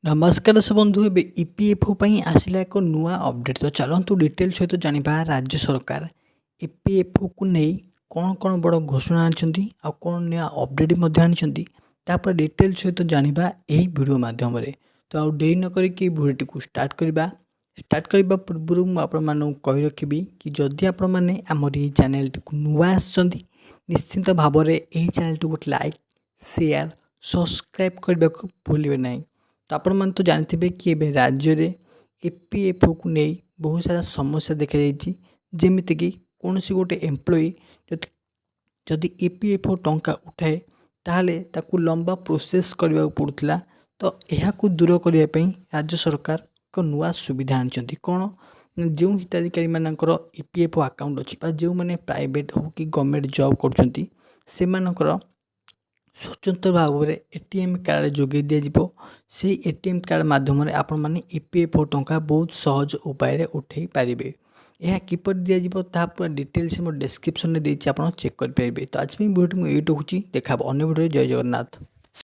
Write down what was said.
नमस्कार दर्शक बंधु ए ईपीएफओ आसला एक नुआ अपडेट तो चलतु डिटेल सहित जाना राज्य सरकार ईपीएफओ को नहीं कौन कौन बड़ घोषणा आनी कौन नया अपडेट आनी डिटेल सहित जाना यही वीडियो मध्यम तो आउ डेरी नक भिडियो को स्टार्ट करने पूर्व मुझे कही रखी कि जदि आपण मैंने आमर ये चैनल को नुआ निश्चिंत भाव में यही चैनल गोटे लाइक शेयर सब्सक्राइब करने को भूलें ना। तो आपण मैंने तो जानते कि राज्य में ईपीएफओ को नहीं बहुत सारा समस्या देखा जमीक कौन सी गोटे एम्प्लॉई जदि ईपीएफओ टंका उठाए ताहले ताकू लंबा प्रोसेस करने पड़ूला। तो यह दूर करने राज्य सरकार एक नुआ सुविधा आनी कौन जो हिताधिकारी मानकर ईपीएफओ अकाउंट अच्छी जो मैंने प्राइवेट हो कि गवर्नमेंट जॉब कर स्वतंत्र भाव में एटीएम कार्ड जोगे दिज्व से एटीएम कार्ड माध्यम आपण मैंने ईपीएफओ टंका बहुत सहज उपाय उठे पारे। यह किपर दिज्व पूरा डिटेल से मो डिस्क्रिप्शन में देती आप चेक करेंगे। तो आज भिडियो मुझे देखा अन्य भिडियो जय जगन्नाथ।